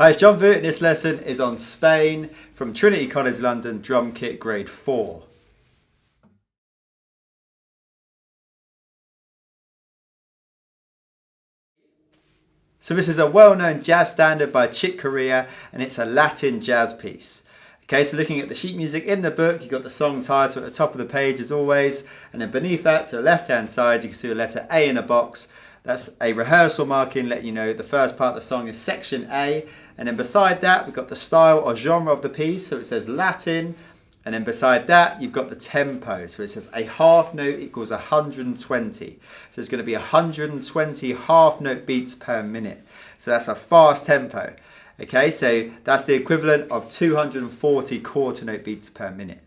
Hi, it's John Vu, and this lesson is on Spain from Trinity College London Drum Kit Grade 4. So this is a well-known jazz standard by Corea, and it's a Latin jazz piece. Okay, so looking at the sheet music in the book, you've got the song title at the top of the page as always, and then beneath that to the left-hand side, you can see the letter A in a box. That's a rehearsal marking letting you know the first part of the song is section A, and then beside that we've got the style or genre of the piece, so it says Latin, and then beside that you've got the tempo, so it says a half note equals 120. So it's going to be 120 half note beats per minute. So that's a fast tempo. Okay, so that's the equivalent of 240 quarter note beats per minute.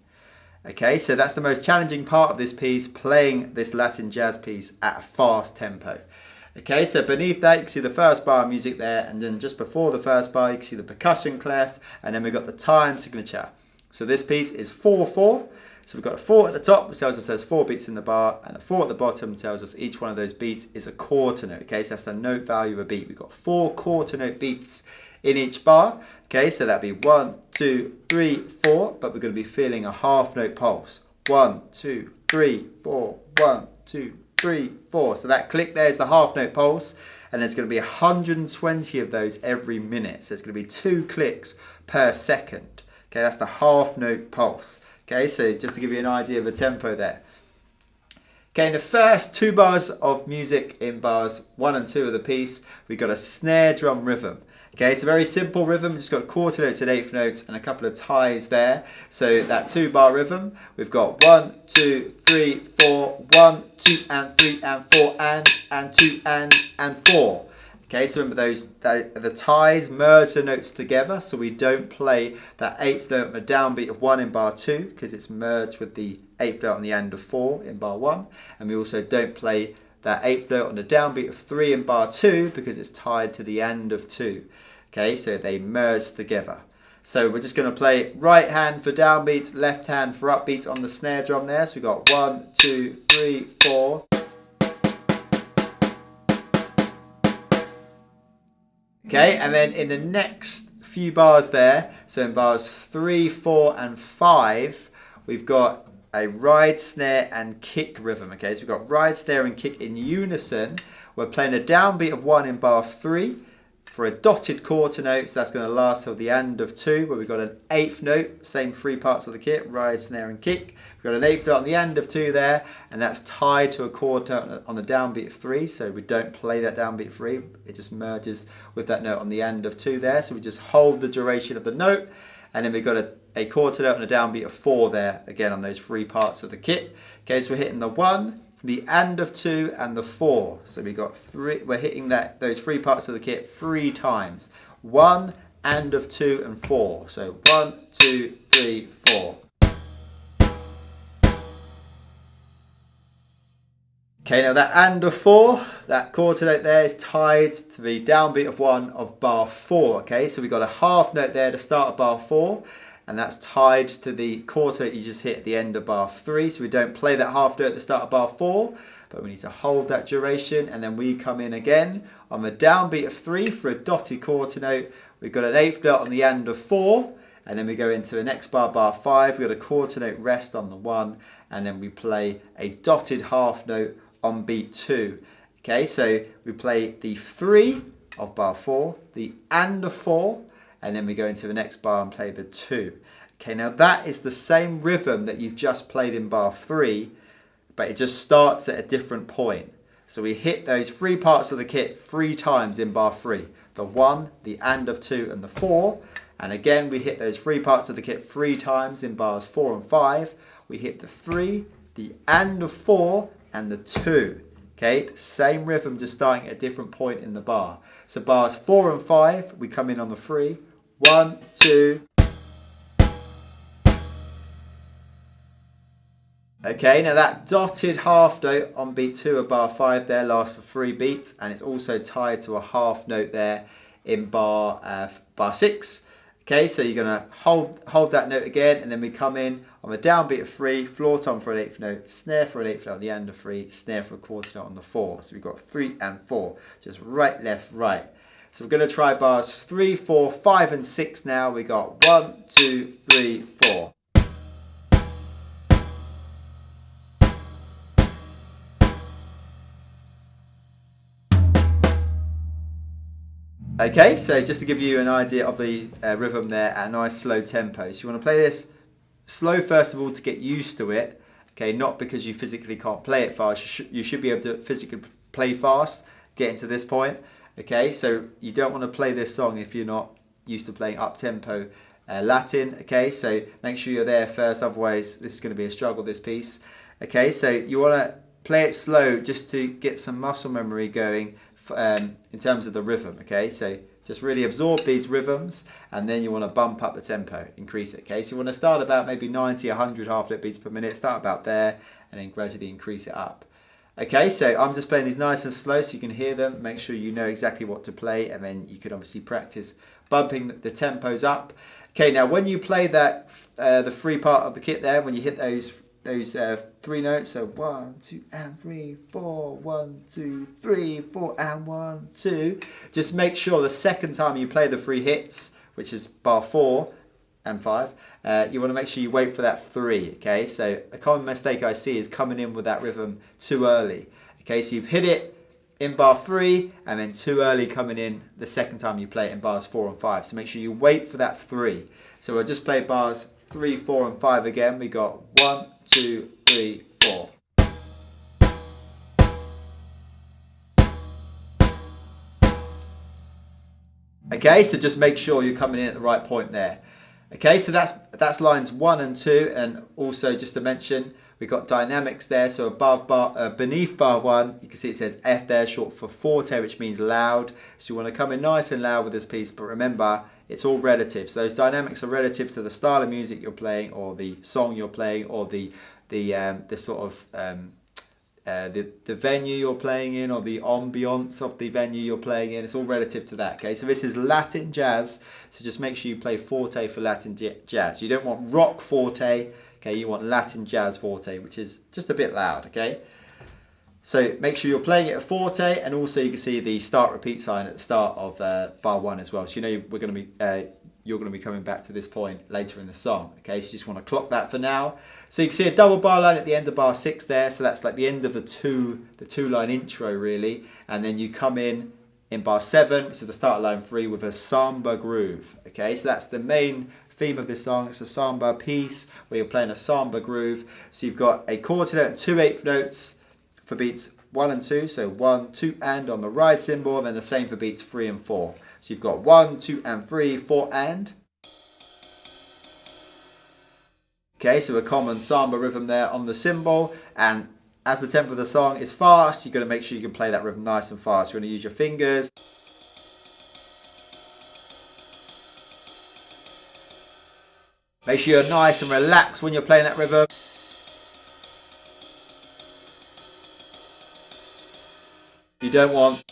Okay, so that's the most challenging part of this piece, playing this Latin jazz piece at a fast tempo. Okay, so beneath that you can see the first bar of music there, and then just before the first bar you can see the percussion clef, and then we've got the time signature. So this piece is 4/4. So we've got a 4 at the top, which tells us there's 4 beats in the bar, and the 4 at the bottom tells us each one of those beats is a quarter note. Okay, so that's the note value of a beat. We've got 4 quarter note beats in each bar. Okay, so that'd be 1, 2, 3, 4, but we're going to be feeling a half note pulse. 1, 2, 3, 4, 1, 2, 3, 4. So that click there is the half note pulse, and there's going to be 120 of those every minute. So it's going to be 2 clicks per second. Okay, that's the half note pulse. Okay, so just to give you an idea of the tempo there. Okay, in the first 2 bars of music in bars 1 and 2 of the piece, we've got a snare drum rhythm. Okay, it's a very simple rhythm, just got quarter notes and eighth notes and a couple of ties there. So that 2-bar rhythm, we've got 1, 2, 3, 4, 1, 2 and 3 and 4 and 2 and 4. Okay, so remember the ties merge the notes together, so we don't play that 8th note on a downbeat of 1 in bar 2 because it's merged with the 8th note on the end of 4 in bar 1, and we also don't play that 8th note on the downbeat of 3 in bar 2 because it's tied to the end of 2. Okay, so they merge together. So we're just going to play right hand for downbeats, left hand for upbeats on the snare drum there. So we've got 1, 2, 3, 4. Okay, and then in the next few bars there, so in bars 3, 4 and 5, we've got a ride, snare and kick rhythm. Okay, so we've got ride, snare and kick in unison. We're playing a downbeat of 1 in bar 3 for a dotted quarter note, so that's going to last till the end of 2, where we've got an 8th note, same 3 parts of the kit, ride, snare and kick. We've got an 8th note on the end of 2 there, and that's tied to a quarter on the downbeat of 3, so we don't play that downbeat 3, it just merges with that note on the end of 2 there, so we just hold the duration of the note, and then we've got a quarter note and a downbeat of 4 there, again on those 3 parts of the kit. Okay, so we're hitting the 1, the end of 2 and the 4. So we got 3. We're hitting those 3 parts of the kit 3 times. 1, end of 2 and 4. So 1, 2, 3, 4. Okay, now that end of 4, that quarter note there is tied to the downbeat of 1 of bar 4. Okay, so we've got a half note there to start at bar 4. And that's tied to the quarter you just hit at the end of bar 3. So we don't play that half note at the start of bar 4, but we need to hold that duration, and then we come in again on the downbeat of 3 for a dotted quarter note. We've got an 8th note on the end of 4, and then we go into the next bar, bar 5. We've got a quarter note rest on the 1, and then we play a dotted half note on beat 2. Okay, so we play the 3 of bar 4, the and of 4, and then we go into the next bar and play the 2. Okay, now that is the same rhythm that you've just played in bar 3, but it just starts at a different point. So we hit those 3 parts of the kit 3 times in bar 3. The 1, the and of 2 and the 4. And again we hit those 3 parts of the kit 3 times in bars 4 and 5. We hit the 3, the and of 4 and the 2. Okay, same rhythm, just starting at a different point in the bar. So bars 4 and 5, we come in on the 3. 1, 2. Okay, now that dotted half note on beat 2 of bar 5 there lasts for 3 beats, and it's also tied to a half note there in bar 6. Okay, so you're going to hold that note again, and then we come in on the downbeat of 3, floor tom for an 8th note, snare for an 8th note on the end of 3, snare for a quarter note on the 4. So we've got 3 and 4, just right, left, right. So we're going to try bars 3, 4, 5 and 6 now. We got 1, 2, 3, 4. Okay, so just to give you an idea of the rhythm there at a nice slow tempo. So you want to play this slow first of all to get used to it. Okay, not because you physically can't play it fast. You should be able to physically play fast, getting to this point. Okay, so you don't want to play this song if you're not used to playing up-tempo Latin. Okay, so make sure you're there first, otherwise this is going to be a struggle, this piece. Okay, so you want to play it slow just to get some muscle memory going in terms of the rhythm. Okay, so just really absorb these rhythms, and then you want to bump up the tempo, increase it. Okay, so you want to start about maybe 90, 100 half-lip beats per minute, start about there, and then gradually increase it up. Okay, so I'm just playing these nice and slow so you can hear them. Make sure you know exactly what to play, and then you can obviously practice bumping the tempos up. Okay, now when you play that, the free part of the kit there, when you hit those 3 notes, so 1, 2 and 3, 4, 1, 2, 3, 4 and 1, 2. Just make sure the second time you play the 3 hits, which is bar 4 and 5, you want to make sure you wait for that 3. Okay, so a common mistake I see is coming in with that rhythm too early. Okay, so you've hit it in bar 3 and then too early coming in the second time you play it in bars 4 and 5. So make sure you wait for that 3. So we'll just play bars 3, 4 and 5 again. We got 1, 2, 3, 4. Okay, so just make sure you're coming in at the right point there. Okay, so that's lines 1 and 2, and also just to mention, we've got dynamics there. So beneath bar 1, you can see it says F there, short for forte, which means loud. So you want to come in nice and loud with this piece, but remember, it's all relative. So those dynamics are relative to the style of music you're playing, or the song you're playing, or the sort of the venue you're playing in, or the ambiance of the venue you're playing in. It's all relative to that. Okay, so this is Latin jazz, so just make sure you play forte for Latin jazz. You don't want rock forte. Okay, you want Latin jazz forte, which is just a bit loud. Okay, so make sure you're playing it at forte, and also you can see the start repeat sign at the start of bar 1 as well. So you know you're going to be coming back to this point later in the song. Okay, so you just want to clock that for now. So you can see a double bar line at the end of bar 6 there. So that's like the end of the two line intro really, and then you come in bar 7, which is the start of line 3, with a samba groove. Okay, so that's the main theme of this song. It's a samba piece where you're playing a samba groove. So you've got a quarter note and 2/8 notes for beats 1 and 2. So 1, 2 and on the ride cymbal, and then the same for beats 3 and 4. So you've got 1, 2 and 3, 4 and. Okay, so a common samba rhythm there on the cymbal, and as the tempo of the song is fast, you've got to make sure you can play that rhythm nice and fast. You're going to use your fingers. Make sure you're nice and relaxed when you're playing that rhythm. You don't want...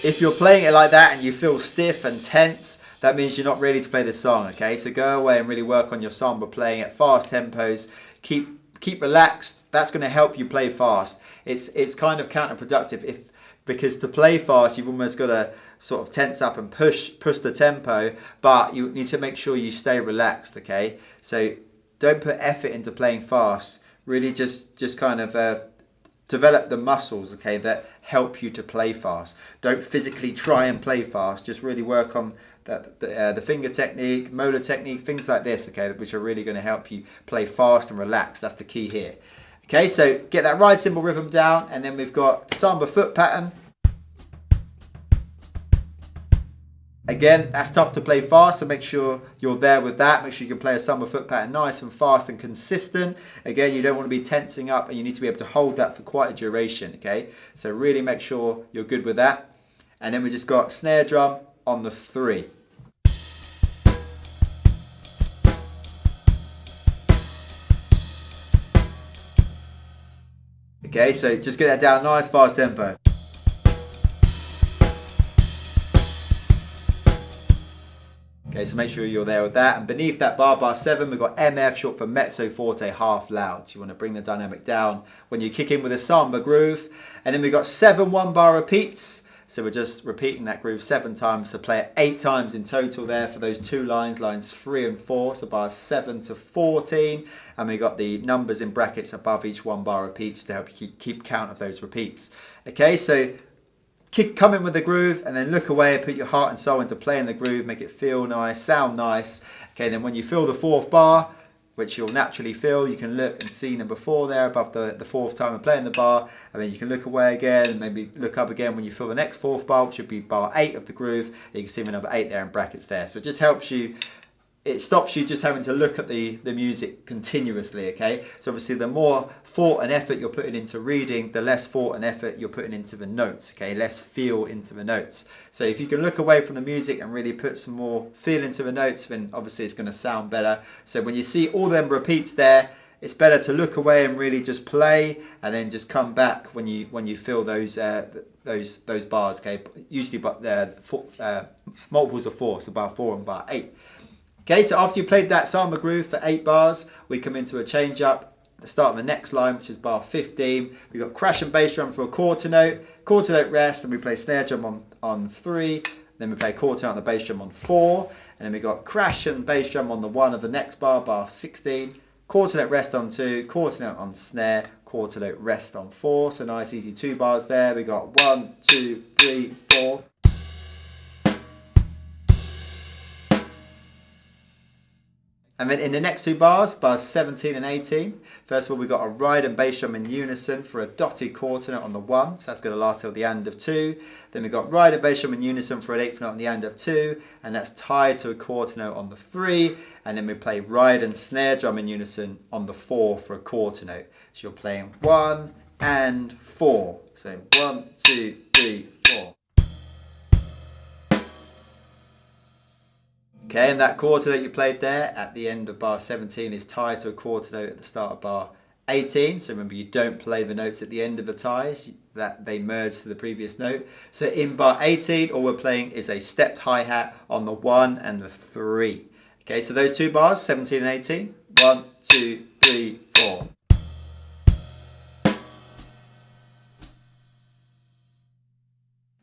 If you're playing it like that and you feel stiff and tense, that means you're not ready to play this song. Okay, so go away and really work on your samba playing at fast tempos. Keep relaxed. That's going to help you play fast. It's kind of counterproductive because to play fast you've almost got to sort of tense up and push the tempo, but you need to make sure you stay relaxed. Okay, so don't put effort into playing fast. Really just kind of develop the muscles, okay, that help you to play fast. Don't physically try and play fast. Just really work on the finger technique, motor technique, things like this, okay, which are really going to help you play fast and relax. That's the key here. Okay, so get that ride cymbal rhythm down, and then we've got samba foot pattern. Again, that's tough to play fast, so make sure you're there with that. Make sure you can play a samba foot pattern nice and fast and consistent. Again, you don't want to be tensing up, and you need to be able to hold that for quite a duration, okay? So really make sure you're good with that. And then we just got snare drum on the 3. Okay, so just get that down, nice fast tempo. Okay, so make sure you're there with that. And beneath that bar 7, we've got MF, short for mezzo forte half loud. So you want to bring the dynamic down when you kick in with a samba groove. And then we've got 7 1-bar repeats. So we're just repeating that groove 7 times to play it 8 times in total there for those 2 lines, lines 3 and 4. So bars 7 to 14. And we've got the numbers in brackets above each 1-bar repeat just to help you keep count of those repeats. Okay, so come in with the groove and then look away, put your heart and soul into playing the groove, make it feel nice, sound nice. Okay, then when you feel the 4th bar, which you'll naturally feel, you can look and see number 4 there above the 4th time of playing the bar, and then you can look away again and maybe look up again when you feel the next 4th bar, which would be bar 8 of the groove. And you can see number 8 there in brackets there. So it just helps you, it stops you just having to look at the music continuously, okay? So obviously the more thought and effort you're putting into reading, the less thought and effort you're putting into the notes, okay? Less feel into the notes. So if you can look away from the music and really put some more feel into the notes, then obviously it's going to sound better. So when you see all them repeats there, it's better to look away and really just play, and then just come back when you feel those bars, okay? Usually multiples of 4, so bar 4 and bar 8. Okay, so after you played that samba groove for 8 bars, we come into a change up at the start of the next line, which is bar 15. We've got crash and bass drum for a quarter note rest, and we play snare drum on 3. Then we play quarter note on the bass drum on 4. And then we got crash and bass drum on the 1 of the next bar 16. Quarter note rest on 2, quarter note on snare, quarter note rest on 4. So nice easy 2 bars there. We got 1, 2, 3, 4. And then in the next 2 bars 17 and 18, first of all, we've got a ride and bass drum in unison for a dotted quarter note on the 1, so that's going to last till the end of 2. Then we've got ride and bass drum in unison for an 8th note on the end of 2, and that's tied to a quarter note on the 3. And then we play ride and snare drum in unison on the 4 for a quarter note. So you're playing 1 and 4. So 1, 2, 3, 4. Okay, and that quarter note you played there at the end of bar 17 is tied to a quarter note at the start of bar 18. So remember, you don't play the notes at the end of the ties, that they merge to the previous note. So in bar 18, all we're playing is a stepped hi-hat on the 1 and the 3. Okay, so those 2 bars, 17 and 18. 1, 2, 3, 4.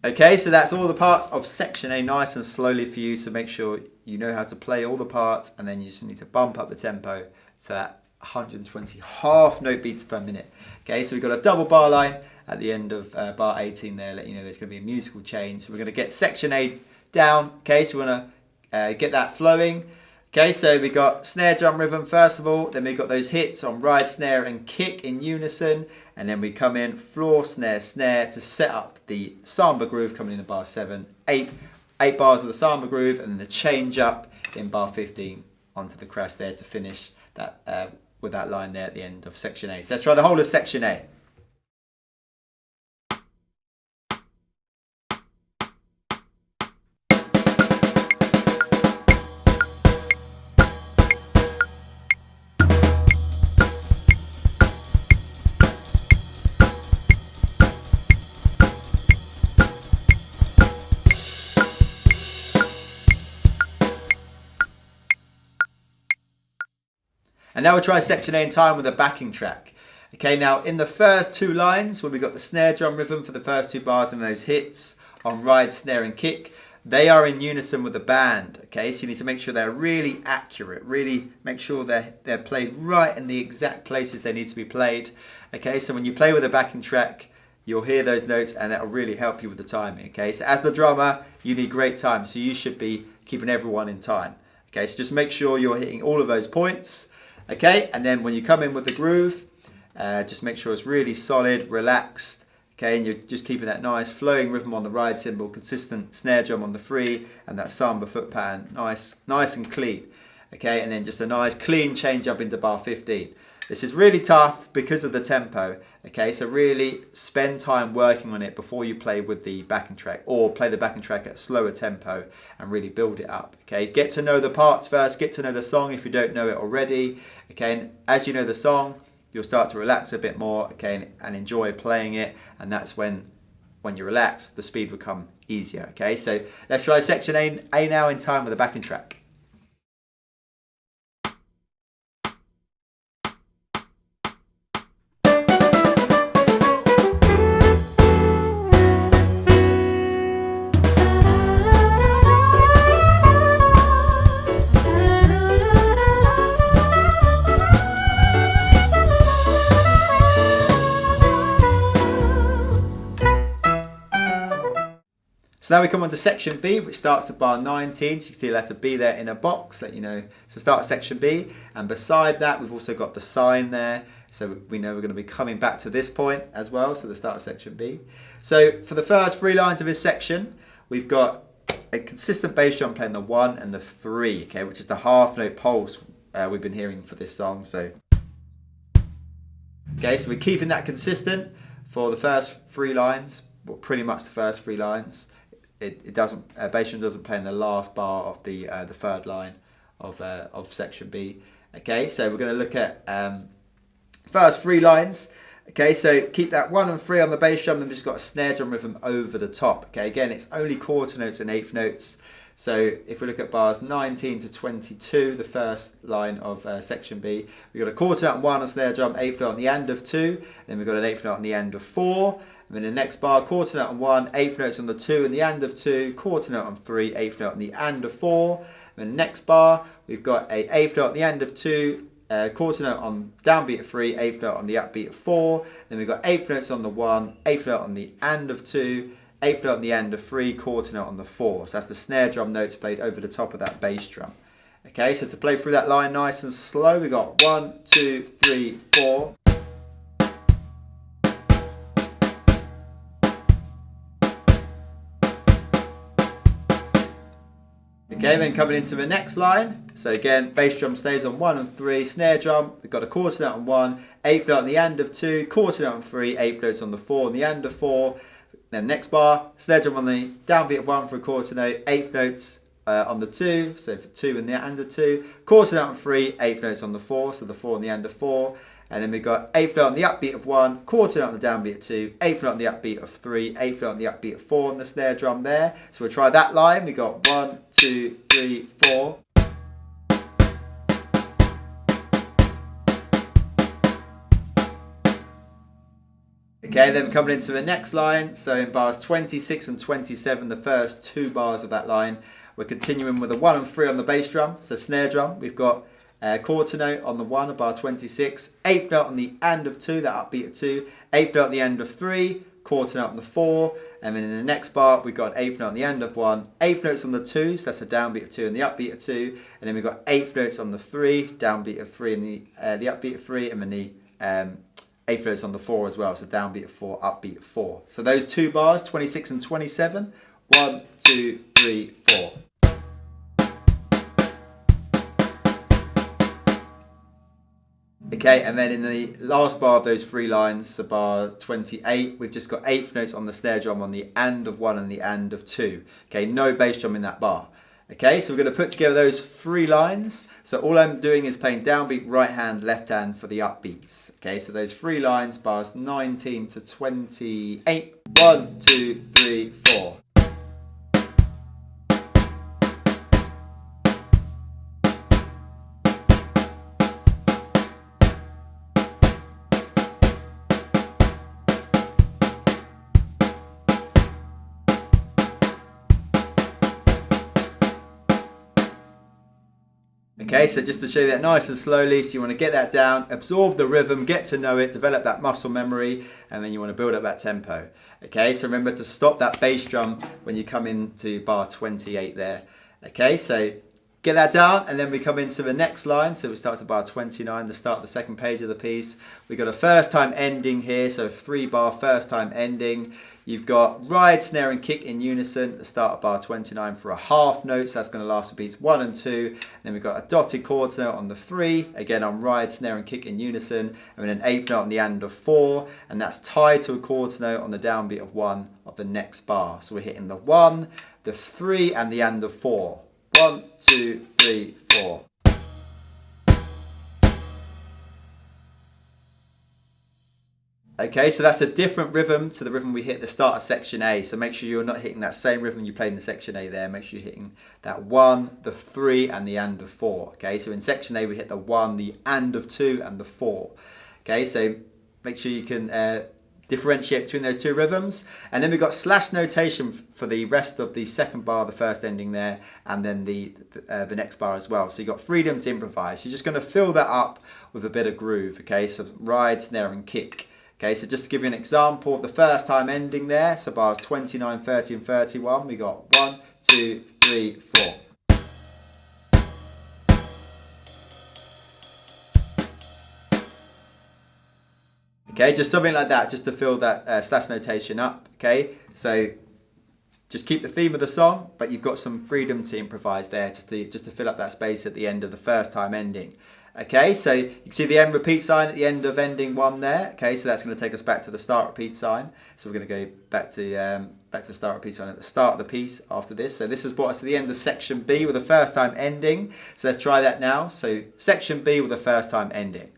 Okay, so that's all the parts of section A nice and slowly for you, so make sure you know how to play all the parts, and then you just need to bump up the tempo to that 120 half note beats per minute. Okay, so we've got a double bar line at the end of bar 18 there, let you know there's going to be a musical change. So we're going to get section A down, okay, so we want to get that flowing. Okay, so we got snare drum rhythm first of all, then we got those hits on ride, snare and kick in unison, and then we come in floor, snare, snare to set up the samba groove coming in bar 7, 8 bars of the samba groove, and then the change up in bar 15 onto the crash there to finish that with that line there at the end of section A. So let's try the whole of section A. And now we'll try section A in time with a backing track. Okay, now in the first 2 lines, where we got the snare drum rhythm for the first 2 bars and those hits on ride, snare and kick, they are in unison with the band. Okay, so you need to make sure they're really accurate, really make sure they're played right in the exact places they need to be played. Okay, so when you play with a backing track, you'll hear those notes and that'll really help you with the timing. Okay, so as the drummer, you need great time, so you should be keeping everyone in time. Okay, so just make sure you're hitting all of those points. Okay, and then when you come in with the groove, just make sure it's really solid, relaxed. Okay, and you're just keeping that nice flowing rhythm on the ride cymbal, consistent snare drum on the 3, and that samba foot pattern, nice and clean. Okay, and then just a nice clean change up into bar 15. This is really tough because of the tempo. Okay, so really spend time working on it before you play with the backing track, or play the backing track at a slower tempo and really build it up. Okay, get to know the parts first, get to know the song if you don't know it already. Okay, and as you know the song, you'll start to relax a bit more, okay, and enjoy playing it, and that's when you relax, the speed will come easier. Okay, so let's try section A now in time with the backing track. So now we come on to section B, which starts at bar 19. So you can see the letter B there in a box, let you know. So start at section B, and beside that we've also got the sign there. So we know we're going to be coming back to this point as well, so the start of section B. So for the first 3 lines of this section, we've got a consistent bass drum playing the 1 and the 3, okay, which is the half note pulse we've been hearing for this song. So, okay, so we're keeping that consistent for the first 3 lines, well, pretty much the first 3 lines. It doesn't, bass drum doesn't play in the last bar of the 3rd line of section B. Okay, so we're going to look at first 3 lines. Okay, so keep that 1 and 3 on the bass drum, and we've just got a snare drum rhythm over the top. Okay, again, it's only quarter notes and 1/8 notes. So if we look at bars 19 to 22, the first line of section B, we've got a quarter note on 1 on snare drum, 1/8 note on the end of 2, then we've got an 1/8 note on the end of 4, and then the next bar, quarter note on 1, 1/8 notes on the 2 and the end of 2, quarter note on 3, 1/8 note on the end of 4, and then the next bar, we've got a 1/8 note on the end of 2, quarter note on downbeat of 3, 1/8 note on the upbeat of 4, then we've got 1/8 notes on the 1, 1/8 note on the end of 2, 1/8 note on the end of 3, quarter note on the 4. So that's the snare drum notes played over the top of that bass drum. Okay, so to play through that line nice and slow, we've got 1, 2, 3, 4. Okay, then coming into the next line. So again, bass drum stays on 1 and 3, snare drum, we've got a quarter note on 1, 1/8 note on the end of 2, quarter note on 3, 1/8 notes on the 4 and the end of 4. Then next bar, snare drum on the downbeat of 1 for a quarter note, 1/8 notes on the 2, so for 2 and the end of 2, quarter note on 3, 1/8 notes on the 4, so the 4 and the end of 4. And then we've got 1/8 note on the upbeat of 1, quarter note on the downbeat of 2, 1/8 note on the upbeat of 3, 1/8 note on the upbeat of 4 on the snare drum there. So we'll try that line. We've got 1, 2, 3, 4. Okay, then coming into the next line. So in bars 26 and 27, the first 2 bars of that line, we're continuing with a 1 and 3 on the bass drum. So snare drum, we've got quarter note on the 1 of bar 26, 1/8 note on the end of 2, that upbeat of 2, 1/8 note on the end of 3, quarter note on the 4, and then in the next bar we've got 1/8 note on the end of 1, 1/8 notes on the 2, so that's a downbeat of 2 and the upbeat of 2, and then we've got 1/8 notes on the 3, downbeat of 3 and the upbeat of 3, and then the 1/8 notes on the 4 as well, so downbeat of 4, upbeat of 4. So those 2 bars, 26 and 27, 1, 2, 3, 4. Okay, and then in the last bar of those 3 lines, so bar 28, we've just got 1/8 notes on the snare drum on the end of 1 and the end of 2. Okay, no bass drum in that bar. Okay, so we're going to put together those 3 lines. So all I'm doing is playing downbeat, right hand, left hand for the upbeats. Okay, so those 3 lines, bars 19 to 28. 1, 2, 3, 4. Okay, so just to show you that nice and slowly, so you want to get that down, absorb the rhythm, get to know it, develop that muscle memory, and then you want to build up that tempo. Okay, so remember to stop that bass drum when you come into bar 28 there. Okay, so get that down, and then we come into the next line. So it starts at bar 29, the start of the second page of the piece. We've got a first time ending here, so 3 bar first time ending. You've got ride, snare and kick in unison at the start of bar 29 for a half note, so that's going to last for beats 1 and 2. Then we've got a dotted quarter note on the 3, again on ride, snare and kick in unison, and then an 1/8 note on the end of 4, and that's tied to a quarter note on the downbeat of 1 of the next bar. So we're hitting the 1, the 3 and the end of 4. 1, 2, 3, 4. Okay, so that's a different rhythm to the rhythm we hit at the start of section A. So make sure you're not hitting that same rhythm you played in section A there. Make sure you're hitting that 1, the 3 and the end of 4. Okay, so in section A we hit the 1, the and of 2 and the 4. Okay, so make sure you can differentiate between those 2 rhythms. And then we've got slash notation for the rest of the second bar, the first ending there, and then the next bar as well. So you've got freedom to improvise. You're just going to fill that up with a bit of groove. Okay, so ride, snare and kick. Okay, so just to give you an example of the first time ending there, so bars 29, 30 and 31, we got 1, 2, 3, 4. Okay, just something like that, just to fill that slash notation up. Okay, so just keep the theme of the song, but you've got some freedom to improvise there, just to fill up that space at the end of the first time ending. Okay, so you can see the end repeat sign at the end of ending 1 there. Okay, so that's going to take us back to the start repeat sign. So we're going to go back to start repeat sign at the start of the piece after this. So this has brought us to the end of section B with the first time ending. So let's try that now. So section B with the first time ending.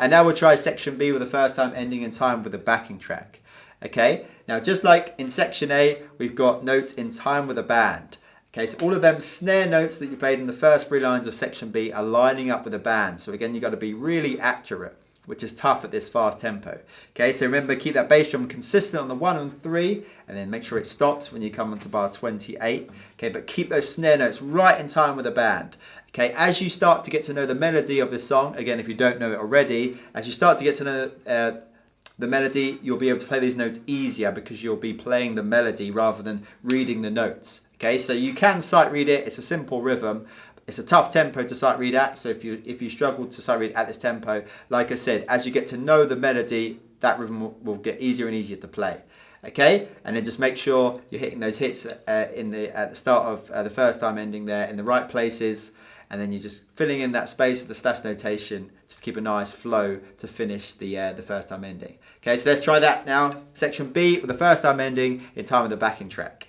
And now we'll try section B with the first time ending in time with the backing track. Okay, now just like in section A, we've got notes in time with a band. Okay, so all of them snare notes that you played in the first 3 lines of section B are lining up with a band. So again, you've got to be really accurate, which is tough at this fast tempo. Okay, so remember, keep that bass drum consistent on the 1 and 3, and then make sure it stops when you come onto bar 28. Okay, but keep those snare notes right in time with the band. Okay, as you start to get to know the melody of this song, again, if you don't know it already, as you start to get to know the melody, you'll be able to play these notes easier because you'll be playing the melody rather than reading the notes. Okay, so you can sight read it. It's a simple rhythm. It's a tough tempo to sight read at. So if you struggle to sight read at this tempo, like I said, as you get to know the melody, that rhythm will get easier and easier to play. Okay, and then just make sure you're hitting those hits at the start of the first time ending there in the right places. And then you're just filling in that space with the slash notation, just to keep a nice flow to finish the first time ending. Okay, so let's try that now. Section B with the first time ending in time with the backing track.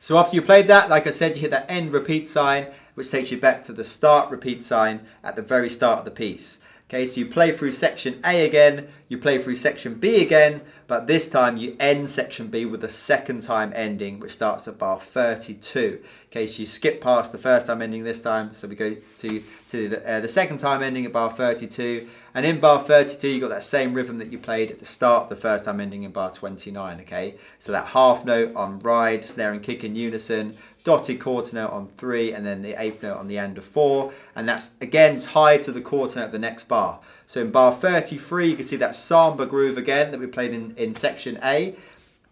So after you played that, like I said, you hit that end repeat sign, which takes you back to the start repeat sign at the very start of the piece. Okay, so you play through section A again, you play through section B again, but this time you end section B with the second time ending, which starts at bar 32. Okay, so you skip past the first time ending this time, so we go to the second time ending at bar 32. And in bar 32, you got that same rhythm that you played at the start of the first time ending in bar 29, okay? So that half note on ride, snare and kick in unison, dotted quarter note on 3, and then the 8th note on the end of 4. And that's, again, tied to the quarter note of the next bar. So in bar 33, you can see that samba groove again that we played in section A.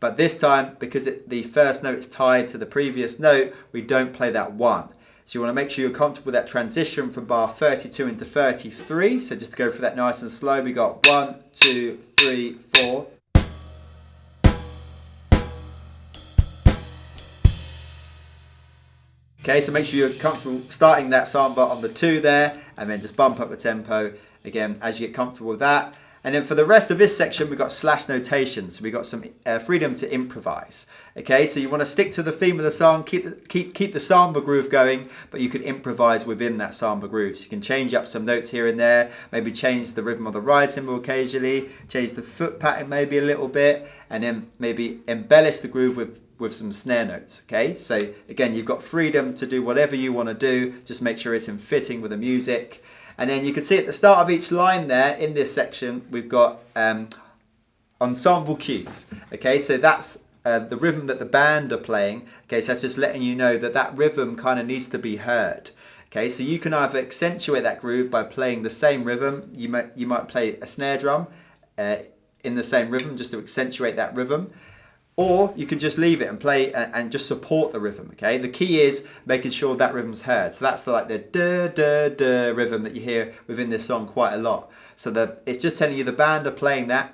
But this time, because the first note is tied to the previous note, we don't play that 1. So you want to make sure you're comfortable with that transition from bar 32 into 33. So just to go through that nice and slow, we got 1, 2, 3, 4. Okay, so make sure you're comfortable starting that samba on the 2 there, and then just bump up the tempo again as you get comfortable with that. And then for the rest of this section, we've got slash notation. So we've got some freedom to improvise. Okay, so you want to stick to the theme of the song, keep the samba groove going, but you can improvise within that samba groove. So you can change up some notes here and there, maybe change the rhythm of the ride cymbal occasionally, change the foot pattern maybe a little bit, and then maybe embellish the groove with some snare notes. Okay, so again, you've got freedom to do whatever you want to do, just make sure it's in fitting with the music. And then you can see at the start of each line there in this section, we've got ensemble cues. Okay, so that's the rhythm that the band are playing. Okay, so that's just letting you know that that rhythm kind of needs to be heard. Okay, so you can either accentuate that groove by playing the same rhythm. You might play a snare drum in the same rhythm just to accentuate that rhythm. Or you can just leave it and play and just support the rhythm, okay? The key is making sure that rhythm's heard. So that's like the da-da-da rhythm that you hear within this song quite a lot. So it's just telling you the band are playing that.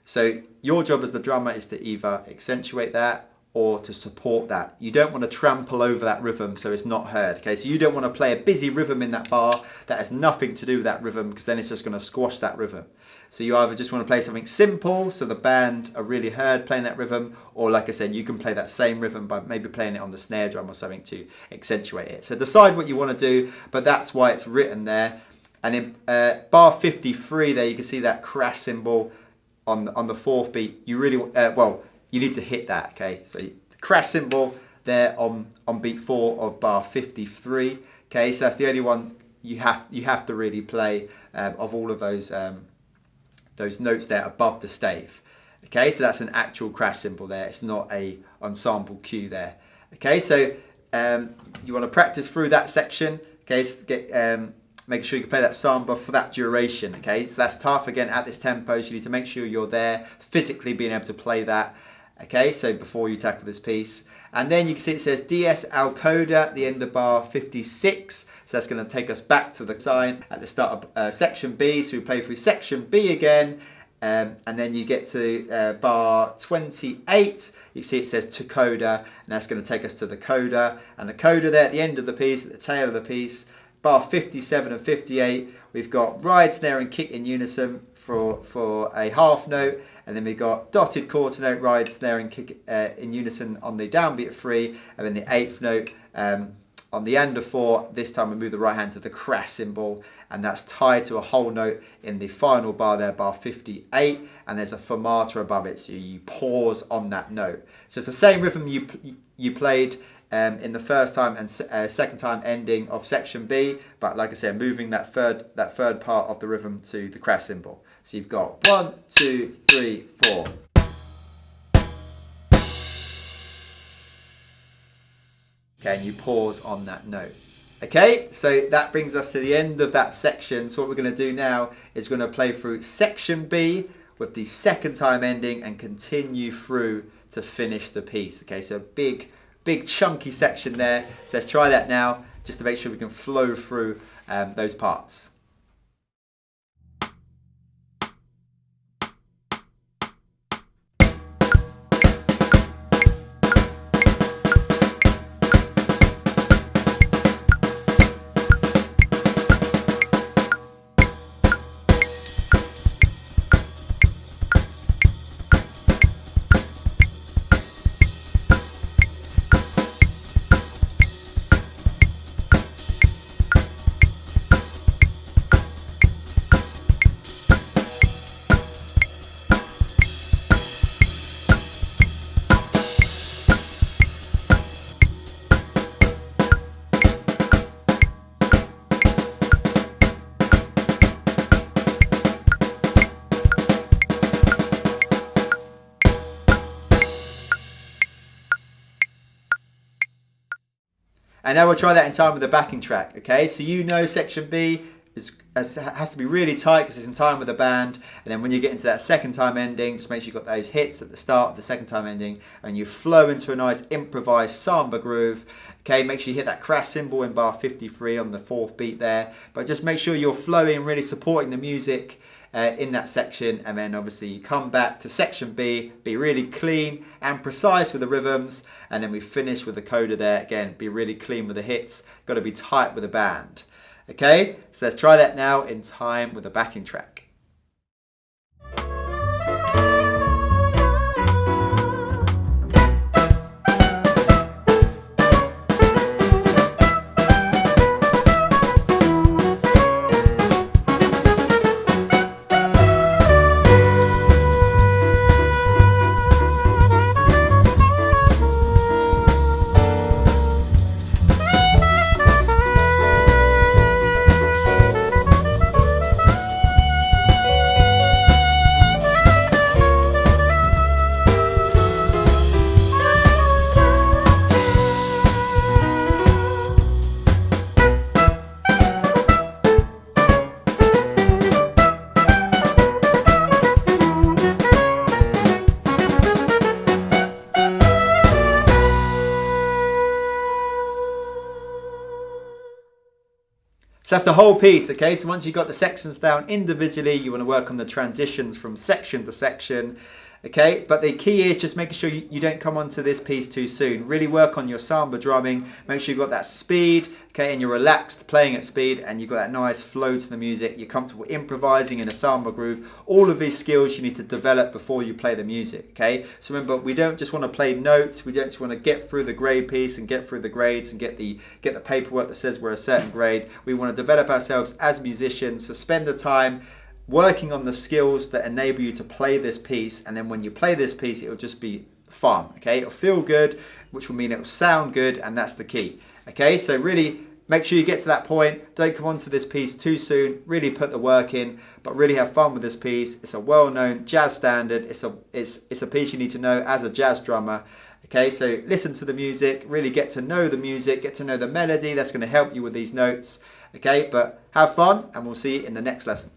So your job as the drummer is to either accentuate that or to support that. You don't want to trample over that rhythm so it's not heard. Okay, so you don't want to play a busy rhythm in that bar that has nothing to do with that rhythm, because then it's just going to squash that rhythm. So you either just want to play something simple so the band are really heard playing that rhythm, or like I said, you can play that same rhythm by maybe playing it on the snare drum or something to accentuate it. So decide what you want to do, but that's why it's written there. And in bar 53 there, you can see that crash cymbal on the fourth beat. You really, you need to hit that, okay? So the crash cymbal there on beat 4 of bar 53, okay? So that's the only one you have to really play of all of those notes there above the stave. Okay, so that's an actual crash cymbal there. It's not a ensemble cue there. Okay, so you want to practice through that section. Okay, so making sure you can play that samba for that duration. Okay, so that's tough again at this tempo. So you need to make sure you're there physically being able to play that. Okay, so before you tackle this piece. And then you can see it says DS al coda at the end of bar 56. So that's going to take us back to the sign at the start of section B. So we play through section B again. And then you get to bar 28. You see it says to coda, and that's going to take us to the coda. And the coda there at the end of the piece, at the tail of the piece. Bar 57 and 58, we've got ride, snare and kick in unison for a half note. And then we've got dotted quarter note, ride, snare and kick in unison on the downbeat of 3. And then the 8th note on the end of 4. This time we move the right hand to the crash cymbal, and that's tied to a whole note in the final bar there, bar 58. And there's a fermata above it, so you pause on that note. So it's the same rhythm you played in the first time and second time ending of section B, but like I said, moving that third part of the rhythm to the crash cymbal. So you've got 1, 2, 3, 4. Okay, and you pause on that note. Okay, so that brings us to the end of that section. So what we're going to do now is we're going to play through section B with the second time ending and continue through to finish the piece. Okay, so big chunky section there. So let's try that now, just to make sure we can flow through those parts. And now we'll try that in time with the backing track. Okay, so you know section B has to be really tight because it's in time with the band. And then when you get into that second time ending, just make sure you've got those hits at the start of the second time ending, and you flow into a nice improvised samba groove. Okay, make sure you hit that crash cymbal in bar 53 on the 4th beat there. But just make sure you're flowing, really supporting the music in that section. And then obviously you come back to section B, be really clean and precise with the rhythms. And then we finish with the coda there. Again, be really clean with the hits. Got to be tight with the band. Okay, so let's try that now in time with the backing track. So that's the whole piece, okay? So once you've got the sections down individually, you want to work on the transitions from section to section. Okay, but the key is just making sure you don't come onto this piece too soon. Really work on your samba drumming. Make sure you've got that speed, okay, and you're relaxed playing at speed, and you've got that nice flow to the music. You're comfortable improvising in a samba groove. All of these skills you need to develop before you play the music, okay? So remember, we don't just want to play notes. We don't just want to get through the grade piece and get through the grades and get the paperwork that says we're a certain grade. We want to develop ourselves as musicians. So spend the time working on the skills that enable you to play this piece, and then when you play this piece, it'll just be fun, okay? It'll feel good, which will mean it'll sound good, and that's the key, okay? So really make sure you get to that point. Don't come onto this piece too soon. Really put the work in, but really have fun with this piece. It's a well-known jazz standard. It's a piece you need to know as a jazz drummer. Okay, so listen to the music, really get to know the music, get to know the melody. That's going to help you with these notes. Okay, but have fun, and we'll see you in the next lesson.